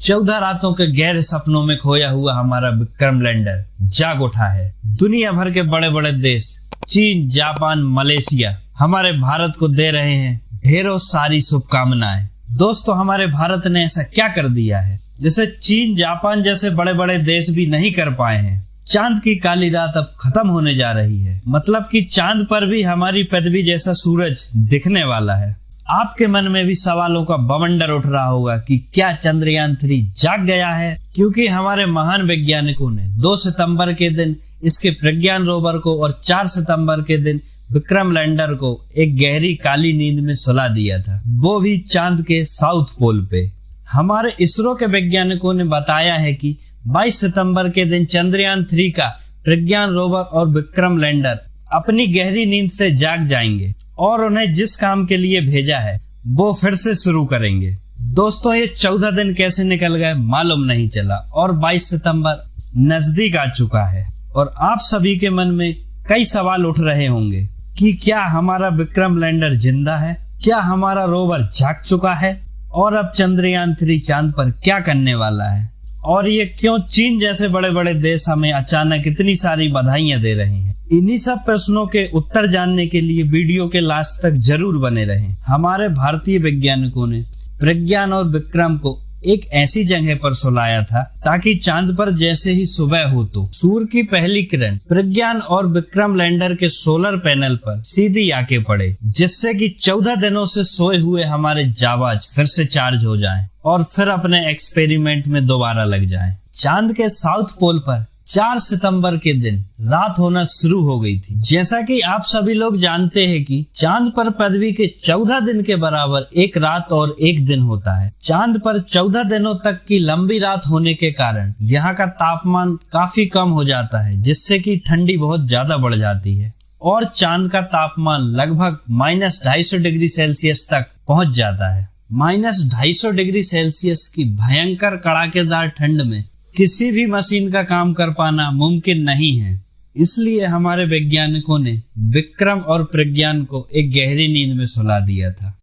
14 रातों के गहरे सपनों में खोया हुआ हमारा विक्रम लैंडर जाग उठा है। दुनिया भर के बड़े बड़े देश चीन, जापान, मलेशिया हमारे भारत को दे रहे हैं ढेरों सारी शुभकामनाएं। दोस्तों, हमारे भारत ने ऐसा क्या कर दिया है जिसे चीन, जापान जैसे बड़े बड़े देश भी नहीं कर पाए हैं। चांद की काली रात अब खत्म होने जा रही है, मतलब कि चांद पर भी हमारी पृथ्वी जैसा सूरज दिखने वाला है। आपके मन में भी सवालों का बवंडर उठ रहा होगा कि क्या चंद्रयान 3 जाग गया है, क्योंकि हमारे महान वैज्ञानिकों ने 2 सितंबर के दिन इसके प्रज्ञान रोवर को और 4 सितंबर के दिन विक्रम लैंडर को एक गहरी काली नींद में सुला दिया था, वो भी चांद के साउथ पोल पे। हमारे इसरो के वैज्ञानिकों ने बताया है कि 22 सितंबर के दिन चंद्रयान 3 का प्रज्ञान रोवर और विक्रम लैंडर अपनी गहरी नींद से जाग जाएंगे और उन्हें जिस काम के लिए भेजा है वो फिर से शुरू करेंगे। दोस्तों, ये 14 दिन कैसे निकल गए मालूम नहीं चला और 22 सितंबर नजदीक आ चुका है और आप सभी के मन में कई सवाल उठ रहे होंगे कि क्या हमारा विक्रम लैंडर जिंदा है, क्या हमारा रोवर जाग चुका है और अब चंद्रयान 3 चांद पर क्या करने वाला है, और ये क्यों चीन जैसे बड़े बड़े देश हमें अचानक इतनी सारी बधाइयां दे रहे हैं। इन्हीं सब प्रश्नों के उत्तर जानने के लिए वीडियो के लास्ट तक जरूर बने रहें। हमारे भारतीय वैज्ञानिकों ने प्रज्ञान और विक्रम को एक ऐसी जगह पर सुलाया था ताकि चांद पर जैसे ही सुबह हो तो सूर्य की पहली किरण प्रज्ञान और विक्रम लैंडर के सोलर पैनल पर सीधी आके पड़े, जिससे कि 14 दिनों से सोए हुए हमारे जाबाज फिर से चार्ज हो जाएं और फिर अपने एक्सपेरिमेंट में दोबारा लग जाएं। चांद के साउथ पोल पर 4 सितंबर के दिन रात होना शुरू हो गई थी। जैसा कि आप सभी लोग जानते हैं कि चांद पर पृथ्वी के 14 दिन के बराबर एक रात और एक दिन होता है। चांद पर 14 दिनों तक की लंबी रात होने के कारण यहाँ का तापमान काफी कम हो जाता है, जिससे कि ठंडी बहुत ज्यादा बढ़ जाती है और चांद का तापमान लगभग -250 डिग्री सेल्सियस तक पहुंच जाता है। -250 डिग्री सेल्सियस की भयंकर कड़ाकेदार ठंड में किसी भी मशीन का काम कर पाना मुमकिन नहीं है। इसलिए हमारे वैज्ञानिकों ने विक्रम और प्रज्ञान को एक गहरी नींद में सुला दिया था।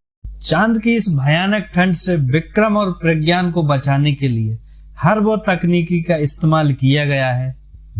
चांद की इस भयानक ठंड से विक्रम और प्रज्ञान को बचाने के लिए हर वो तकनीकी का इस्तेमाल किया गया है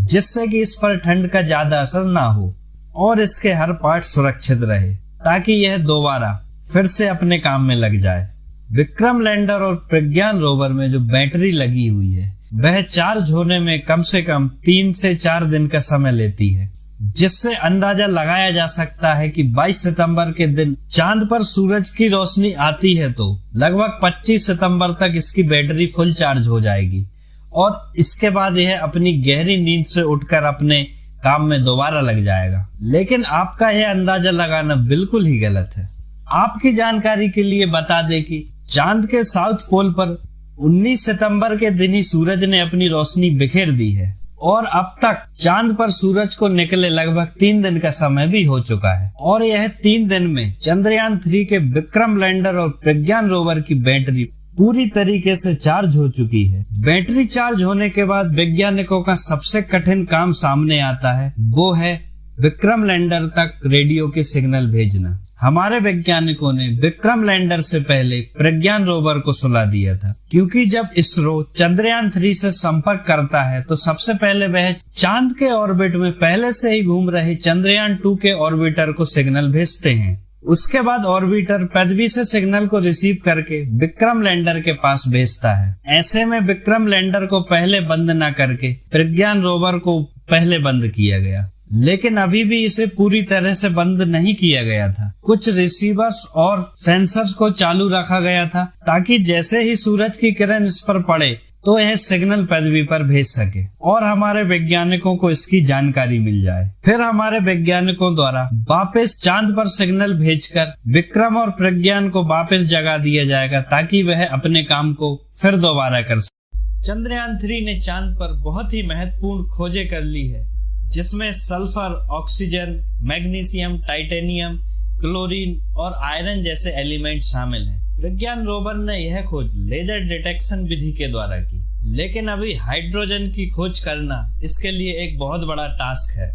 जिससे कि इस पर ठंड का ज्यादा असर ना हो और इसके हर पार्ट सुरक्षित रहे, ताकि यह दोबारा फिर से अपने काम में लग जाए। विक्रम लैंडर और प्रज्ञान रोवर में जो बैटरी लगी हुई है वह चार्ज होने में कम से कम 3 से 4 दिन का समय लेती है, जिससे अंदाजा लगाया जा सकता है कि 22 सितंबर के दिन चांद पर सूरज की रोशनी आती है तो लगभग 25 सितंबर तक इसकी बैटरी फुल चार्ज हो जाएगी और इसके बाद यह अपनी गहरी नींद से उठकर अपने काम में दोबारा लग जाएगा। लेकिन आपका यह अंदाजा लगाना बिल्कुल ही गलत है। आपकी जानकारी के लिए बता दें कि चांद के साउथ पोल पर 19 सितंबर के दिन ही सूरज ने अपनी रोशनी बिखेर दी है और अब तक चांद पर सूरज को निकले लगभग 3 दिन का समय भी हो चुका है और यह 3 दिन में चंद्रयान 3 के विक्रम लैंडर और प्रज्ञान रोवर की बैटरी पूरी तरीके से चार्ज हो चुकी है। बैटरी चार्ज होने के बाद वैज्ञानिकों का सबसे कठिन काम सामने आता है, वो है विक्रम लैंडर तक रेडियो के सिग्नल भेजना। हमारे वैज्ञानिकों ने विक्रम लैंडर से पहले प्रज्ञान रोवर को सुला दिया था, क्योंकि जब इसरो चंद्रयान 3 से संपर्क करता है तो सबसे पहले वह चांद के ऑर्बिट में पहले से ही घूम रहे चंद्रयान 2 के ऑर्बिटर को सिग्नल भेजते हैं। उसके बाद ऑर्बिटर पृथ्वी से सिग्नल को रिसीव करके विक्रम लैंडर के पास भेजता है। ऐसे में विक्रम लैंडर को पहले बंद न करके प्रज्ञान रोवर को पहले बंद किया गया, लेकिन अभी भी इसे पूरी तरह से बंद नहीं किया गया था। कुछ रिसीवर्स और सेंसर्स को चालू रखा गया था ताकि जैसे ही सूरज की किरण इस पर पड़े तो यह सिग्नल पृथ्वी पर भेज सके और हमारे वैज्ञानिकों को इसकी जानकारी मिल जाए। फिर हमारे वैज्ञानिकों द्वारा वापस चांद पर सिग्नल भेजकर विक्रम और प्रज्ञान को वापस जगा दिया जाएगा ताकि वह अपने काम को फिर दोबारा कर सके। चंद्रयान 3 ने चांद पर बहुत ही महत्वपूर्ण खोजें कर ली है, जिसमें sulphur, oxygen, magnesium, titanium, chlorine और आयरन जैसे एलिमेंट शामिल हैं। प्रज्ञान रोवर ने यह खोज लेजर डिटेक्शन विधि के द्वारा की, लेकिन अभी हाइड्रोजन की खोज करना इसके लिए एक बहुत बड़ा टास्क है।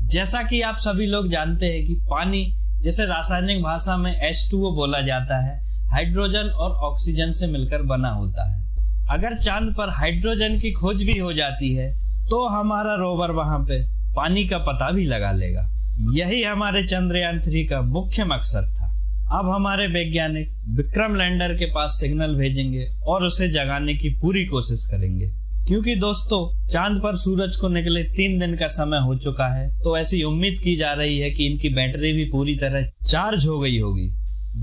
जैसा कि आप सभी लोग जानते हैं कि पानी, जिसे रासायनिक भाषा में H2O बोला जाता है, हाइड्रोजन और ऑक्सीजन से मिलकर बना होता है। अगर चांद पर हाइड्रोजन की खोज भी हो जाती है तो हमारा रोवर वहां पे पानी का पता भी लगा लेगा। यही हमारे चंद्रयान 3 का मुख्य मकसद था। अब हमारे वैज्ञानिक विक्रम लैंडर के पास सिग्नल भेजेंगे और उसे जगाने की पूरी कोशिश करेंगे, क्योंकि दोस्तों चांद पर सूरज को निकले 3 दिन का समय हो चुका है, तो ऐसी उम्मीद की जा रही है कि इनकी बैटरी भी पूरी तरह चार्ज हो गई होगी।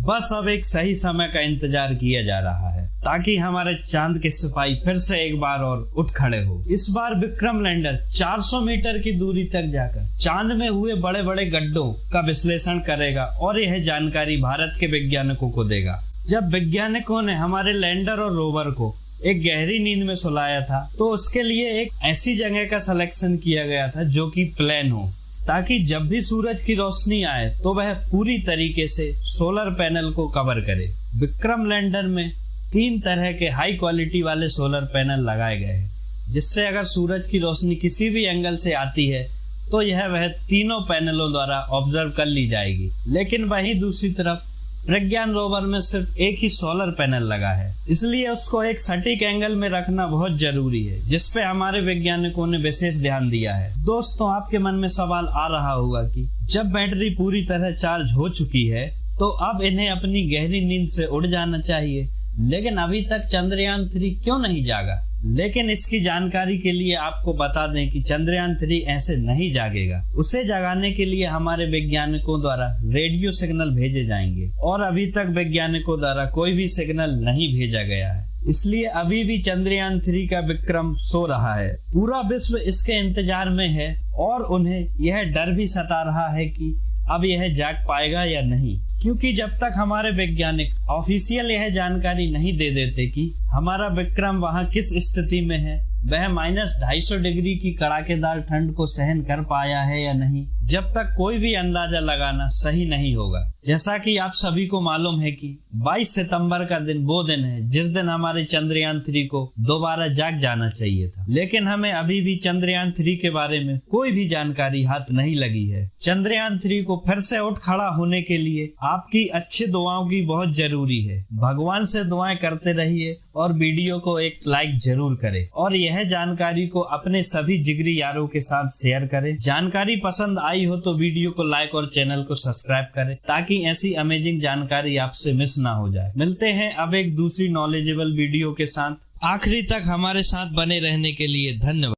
बस अब एक सही समय का इंतजार किया जा रहा है ताकि हमारे चांद के सिपाही फिर से एक बार और उठ खड़े हो। इस बार विक्रम लैंडर 400 मीटर की दूरी तक जाकर चांद में हुए बड़े बड़े गड्ढों का विश्लेषण करेगा और यह जानकारी भारत के वैज्ञानिकों को देगा। जब वैज्ञानिकों ने हमारे लैंडर और रोवर को एक गहरी नींद में सुलाया था तो उसके लिए एक ऐसी जगह का सिलेक्शन किया गया था जो कि प्लेन हो, ताकि जब भी सूरज की रोशनी आए तो वह पूरी तरीके से सोलर पैनल को कवर करे। विक्रम लैंडर में 3 तरह के हाई क्वालिटी वाले सोलर पैनल लगाए गए हैं, जिससे अगर सूरज की रोशनी किसी भी एंगल से आती है तो यह वह तीनों पैनलों द्वारा ऑब्जर्व कर ली जाएगी। लेकिन वहीं दूसरी तरफ प्रज्ञान रोवर में सिर्फ एक ही सोलर पैनल लगा है, इसलिए उसको एक सटीक एंगल में रखना बहुत जरूरी है, जिसपे हमारे वैज्ञानिकों ने विशेष ध्यान दिया है। दोस्तों, आपके मन में सवाल आ रहा होगा कि जब बैटरी पूरी तरह चार्ज हो चुकी है तो अब इन्हें अपनी गहरी नींद से उड़ जाना चाहिए, लेकिन अभी तक चंद्रयान 3 क्यों नहीं जागा? लेकिन इसकी जानकारी के लिए आपको बता दें कि चंद्रयान 3 ऐसे नहीं जागेगा। उसे जगाने के लिए हमारे वैज्ञानिकों द्वारा रेडियो सिग्नल भेजे जाएंगे और अभी तक वैज्ञानिकों द्वारा कोई भी सिग्नल नहीं भेजा गया है, इसलिए अभी भी चंद्रयान 3 का विक्रम सो रहा है। पूरा विश्व इसके इंतजार में है और उन्हें यह डर भी सता रहा है कि अब यह जाग पाएगा या नहीं, क्योंकि जब तक हमारे वैज्ञानिक ऑफिशियल यह जानकारी नहीं दे देते कि हमारा विक्रम वहां किस स्थिति में है, वह -250 डिग्री की कड़ाकेदार ठंड को सहन कर पाया है या नहीं, जब तक कोई भी अंदाजा लगाना सही नहीं होगा। जैसा कि आप सभी को मालूम है कि 22 सितंबर का दिन वो दिन है जिस दिन हमारे चंद्रयान 3 को दोबारा जाग जाना चाहिए था, लेकिन हमें अभी भी चंद्रयान 3 के बारे में कोई भी जानकारी हाथ नहीं लगी है। चंद्रयान 3 को फिर से उठ खड़ा होने के लिए आपकी अच्छी दुआओं की बहुत जरूरी है। भगवान से दुआएं करते रहिए और वीडियो को एक लाइक जरूर करें और यह जानकारी को अपने सभी जिगरी यारों के साथ शेयर करें। जानकारी पसंद आई हो तो वीडियो को लाइक और चैनल को सब्सक्राइब करें ताकि ऐसी अमेजिंग जानकारी आपसे मिस ना हो जाए। मिलते हैं अब एक दूसरी नॉलेजेबल वीडियो के साथ। आखिरी तक हमारे साथ बने रहने के लिए धन्यवाद।